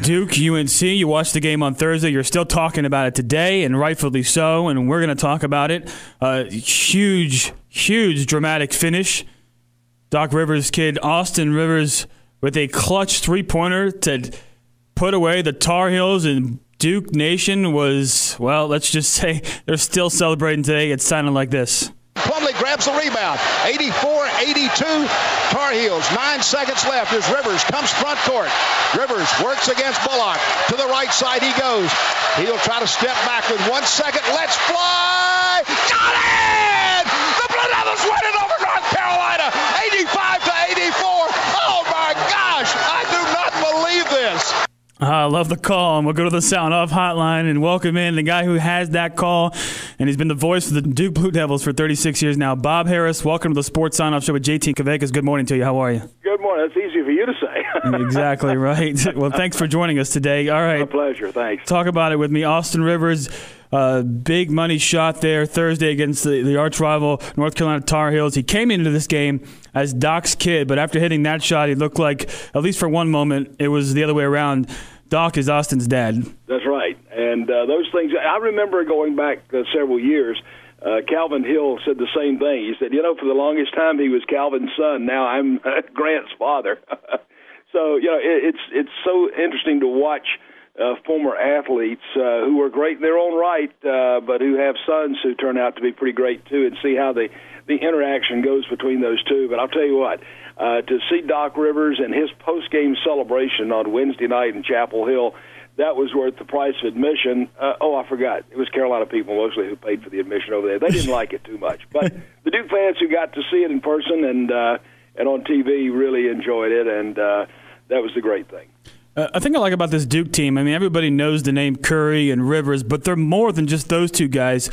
Duke, UNC, you watched the game on Thursday. You're still talking about it today, and rightfully so, and we're going to talk about it. Huge dramatic finish. Doc Rivers' kid, Austin Rivers, with a clutch three-pointer to put away the Tar Heels, and Duke Nation was, well, let's just say they're still celebrating today. It sounded like this. Plumlee grabs the rebound. 84-82 Tar Heels. 9 seconds left as Rivers comes front court. Rivers works against Bullock. To the right side he goes. He'll try to step back with 1 second. Let's fly! Got it! The Blue Devils win it over North Carolina. 85-84. Oh my gosh! I do not believe this. I love the call, and we'll go to the Sound Off hotline and welcome in the guy who has that call, and he's been the voice of the Duke Blue Devils for 36 years now. Bob Harris, welcome to the Sports Sound Off Show with JT Kavekis. Good morning to you. How are you? Good morning. That's easy for you to say. Exactly right. Well, thanks for joining us today. All right. My pleasure. Thanks. Talk about it with me. Austin Rivers, big money shot there Thursday against the arch rival North Carolina Tar Heels. He came into this game as Doc's kid, but after hitting that shot, he looked like, at least for one moment, it was the other way around. Doc is Austin's dad. That's right. And those things, I remember going back several years, Calvin Hill said the same thing. He said, for the longest time he was Calvin's son. Now I'm Grant's father. So, it's so interesting to watch former athletes who are great in their own right, but who have sons who turn out to be pretty great too, and see how the interaction goes between those two. But I'll tell you what, to see Doc Rivers and his post-game celebration on Wednesday night in Chapel Hill, that was worth the price of admission. I forgot. It was Carolina people mostly who paid for the admission over there. They didn't like it too much. But the Duke fans who got to see it in person and on TV really enjoyed it, and that was the great thing. I think I like about this Duke team, I mean, everybody knows the name Curry and Rivers, but they're more than just those two guys.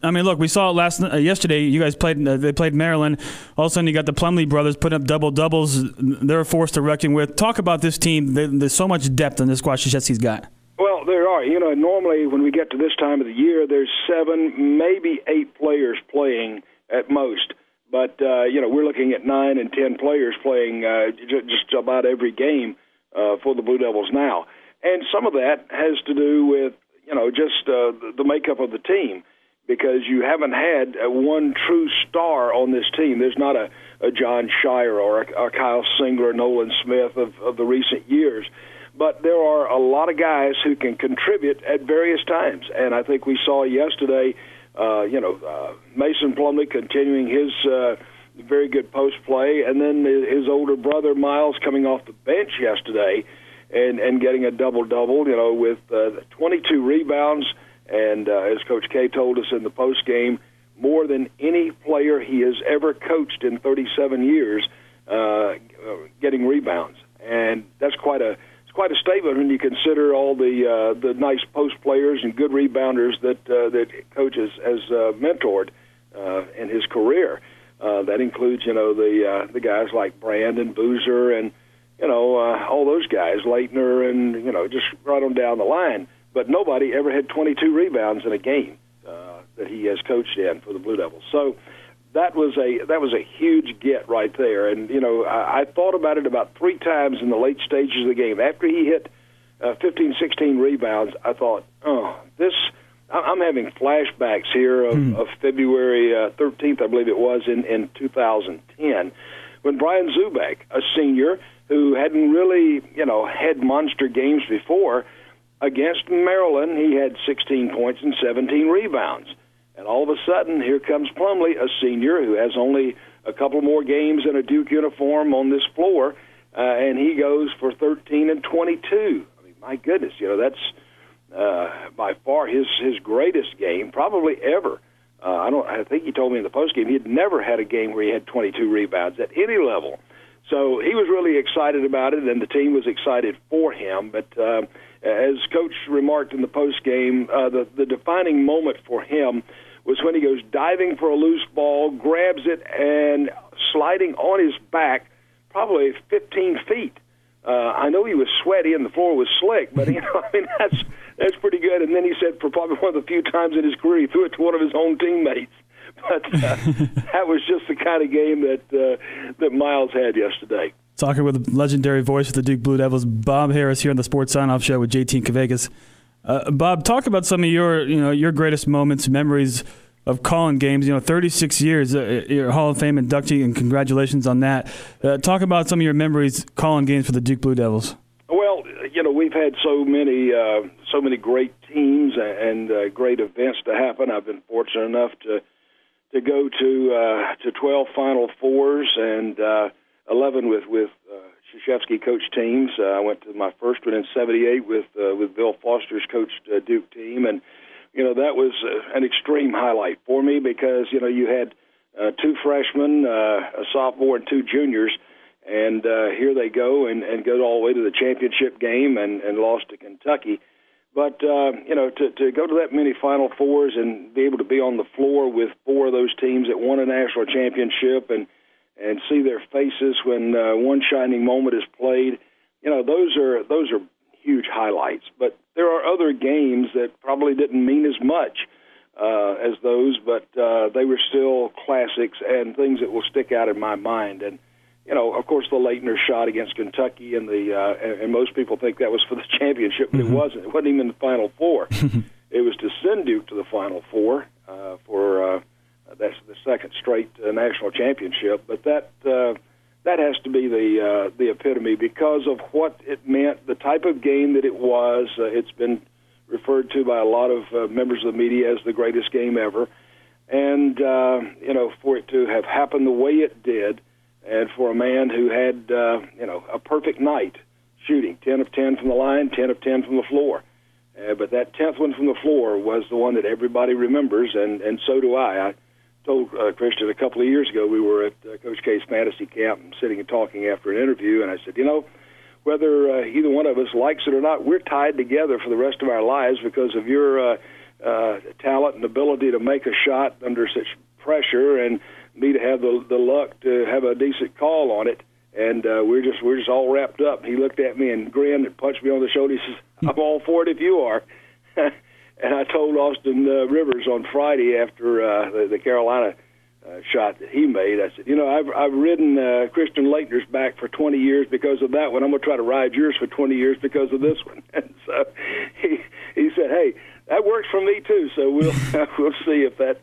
Look, we saw it yesterday. You guys played. They played Maryland. All of a sudden, you got the Plumlee brothers putting up double-doubles. They're a force to reckon with. Talk about this team. There's so much depth in this squad Krzyzewski's got. Well, there are. Normally when we get to this time of the year, there's 7, maybe 8 players playing at most. But, we're looking at 9 and 10 players playing just about every game for the Blue Devils now. And some of that has to do with, just the makeup of the team, because you haven't had one true star on this team. There's not a John Shire or a Kyle Singler, Nolan Smith of the recent years. But there are a lot of guys who can contribute at various times. And I think we saw yesterday, Mason Plumlee continuing his very good post play, and then his older brother Miles coming off the bench yesterday and getting a double-double, with 22 rebounds, and as Coach K told us in the post game, more than any player he has ever coached in 37 years, getting rebounds, and that's quite a statement when you consider all the nice post players and good rebounders that Coach has mentored in his career. That includes, the guys like Brandon Boozer and, all those guys, Leitner, and, just right on down the line. But nobody ever had 22 rebounds in a game that he has coached in for the Blue Devils. So that was a huge get right there. And, I thought about it about 3 times in the late stages of the game. After he hit 15, 16 rebounds, I thought, I'm having flashbacks here of February 13th, I believe it was, in 2010, when Brian Zubek, a senior who hadn't really, had monster games before, against Maryland, he had 16 points and 17 rebounds. And all of a sudden, here comes Plumlee, a senior who has only a couple more games in a Duke uniform on this floor, and he goes for 13 and 22. I mean, my goodness, that's by far his greatest game, probably ever. I think he told me in the postgame he had never had a game where he had 22 rebounds at any level. So he was really excited about it, and the team was excited for him. But as Coach remarked in the postgame, the defining moment for him was when he goes diving for a loose ball, grabs it, and sliding on his back probably 15 feet. I know he was sweaty and the floor was slick, but that's pretty good. And then he said for probably one of the few times in his career he threw it to one of his own teammates. But that was just the kind of game that Miles had yesterday. Talking with legendary voice of the Duke Blue Devils, Bob Harris, here on the Sports Sign-Off Show with JT Kvegas. Bob, talk about some of your greatest moments, memories of calling games. 36 years, you're a Hall of Fame inductee, and congratulations on that. Talk about some of your memories calling games for the Duke Blue Devils. Well, we've had so many great teams and great events to happen. I've been fortunate enough to go to 12 Final Fours and 11 with Krzyzewski coach teams. I went to my first one in '78 with Bill Foster's coached Duke team, and that was an extreme highlight for me because you had 2 freshmen, a sophomore, and 2 juniors, and here they go and go all the way to the championship game and lost to Kentucky. But to go to that many Final Fours and be able to be on the floor with 4 of those teams that won a national championship and see their faces when one shining moment is played, those are huge highlights. But there are other games that probably didn't mean as much as those, but they were still classics and things that will stick out in my mind. And of course, the Leitner shot against Kentucky, and and most people think that was for the championship, but it wasn't. It wasn't even in the Final Four. It was to send Duke to the Final Four for that's the second straight national championship. But that has to be the epitome because of what it meant, the type of game that it was. It's been referred to by a lot of members of the media as the greatest game ever, and for it to have happened the way it did. And for a man who had, a perfect night shooting, 10 of 10 from the line, 10 of 10 from the floor. But that 10th one from the floor was the one that everybody remembers, and so do I. I told Christian a couple of years ago, we were at Coach K's fantasy camp and sitting and talking after an interview, and I said, whether either one of us likes it or not, we're tied together for the rest of our lives because of your talent and ability to make a shot under such pressure, and me to have the luck to have a decent call on it, and we're just all wrapped up. He looked at me and grinned and punched me on the shoulder. He says, "I'm all for it if you are." And I told Austin Rivers on Friday after the Carolina shot that he made, I said, I've ridden Christian Leitner's back for 20 years because of that one. I'm going to try to ride yours for 20 years because of this one. And so he said, "Hey, that works for me too. So we'll see if that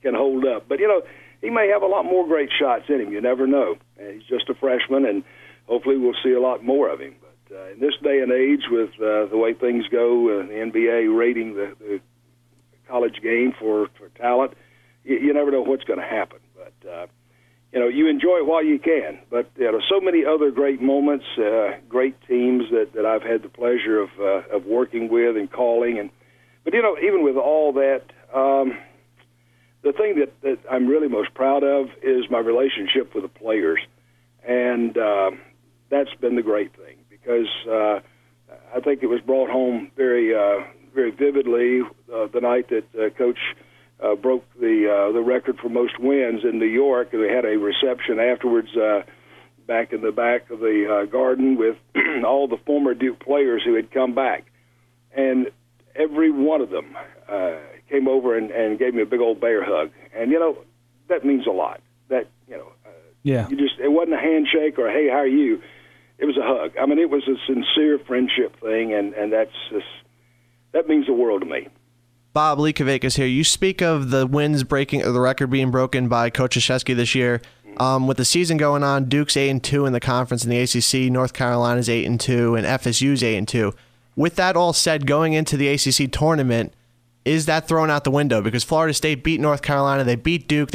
can hold up." But he may have a lot more great shots in him. You never know. He's just a freshman, and hopefully we'll see a lot more of him. But in this day and age, with the way things go, the NBA rating the college game for talent, you never know what's going to happen. But you enjoy it while you can. But so many other great moments, great teams that I've had the pleasure of working with and calling. But even with all that. The thing that I'm really most proud of is my relationship with the players, and that's been the great thing because I think it was brought home very vividly the night that Coach broke the record for most wins in New York, and they had a reception afterwards back in the back of the Garden with all the former Duke players who had come back, and every one of them came over and gave me a big old bear hug, and that means a lot. That it wasn't a handshake or hey, how are you? It was a hug. I mean, it was a sincere friendship thing, and that means the world to me. Bob, Lee Kvegas here. You speak of the wins breaking, or the record being broken by Coach Krzyzewski this year. With the season going on, Duke's 8-2 in the conference in the ACC, North Carolina's 8-2, and FSU's 8-2. With that all said, going into the ACC tournament, is that thrown out the window? Because Florida State beat North Carolina, they beat Duke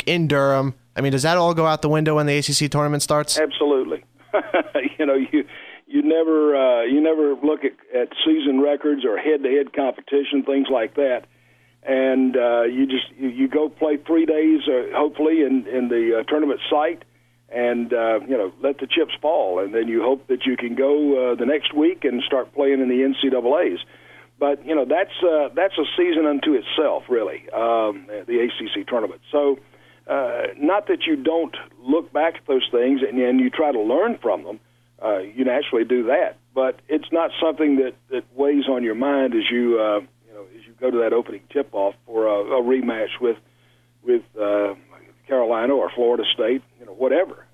in Durham. I mean, does that all go out the window when the ACC tournament starts? Absolutely. You never look at season records or head-to-head competition, things like that, and you go play 3 days, hopefully in the tournament site, and let the chips fall, and then you hope that you can go the next week and start playing in the NCAAs. But that's a season unto itself, really, the ACC tournament. So, not that you don't look back at those things and you try to learn from them. You naturally do that, but it's not something that weighs on your mind as you go to that opening tip-off for a rematch with Carolina or Florida State, whatever.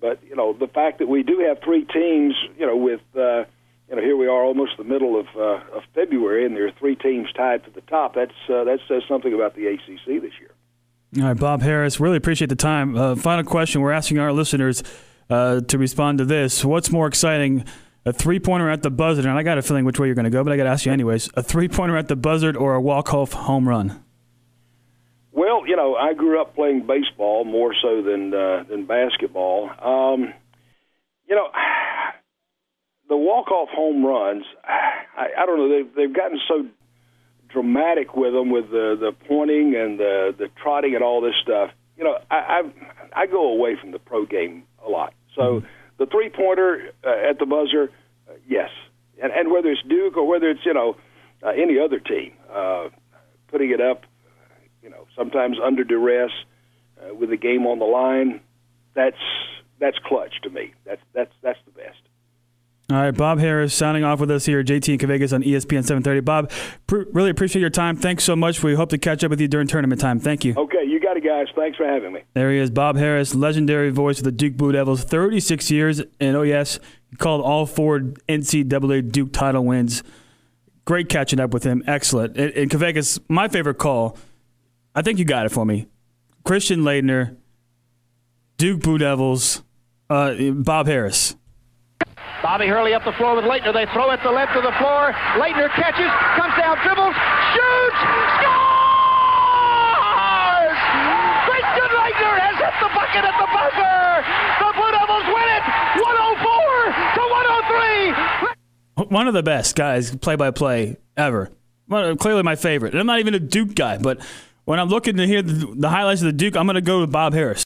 But, the fact that we do have three teams, with, here we are almost the middle of February, and there are three teams tied for the top, that says something about the ACC this year. All right, Bob Harris, really appreciate the time. Final question, we're asking our listeners to respond to this. What's more exciting, a three-pointer at the buzzer, and I got a feeling which way you're going to go, but I got to ask you anyways, a three-pointer at the buzzer or a walk-off home run? Well, I grew up playing baseball more so than basketball. The walk-off home runs, I don't know, they've gotten so dramatic with them, with the pointing and the trotting and all this stuff. I go away from the pro game a lot. So the three-pointer at the buzzer, yes. And whether it's Duke or whether it's, any other team, putting it up, sometimes under duress, with the game on the line, that's clutch to me. That's the best. All right, Bob Harris signing off with us here at JT and Cavegas on ESPN 730. Bob, really appreciate your time. Thanks so much. We hope to catch up with you during tournament time. Thank you. Okay, you got it, guys. Thanks for having me. There he is, Bob Harris, legendary voice of the Duke Blue Devils, 36 years, and oh yes, he called all 4 NCAA Duke title wins. Great catching up with him. Excellent. And Cavegas, my favorite call, I think you got it for me. Christian Laettner, Duke Blue Devils, Bob Harris. Bobby Hurley up the floor with Laettner. They throw it to the left of the floor. Laettner catches, comes down, dribbles, shoots, scores! Christian Laettner has hit the bucket at the buzzer. The Blue Devils win it, 104 to 103. One of the best guys, play-by-play ever. Clearly my favorite. And I'm not even a Duke guy, but when I'm looking to hear the highlights of the Duke, I'm going to go with Bob Harris.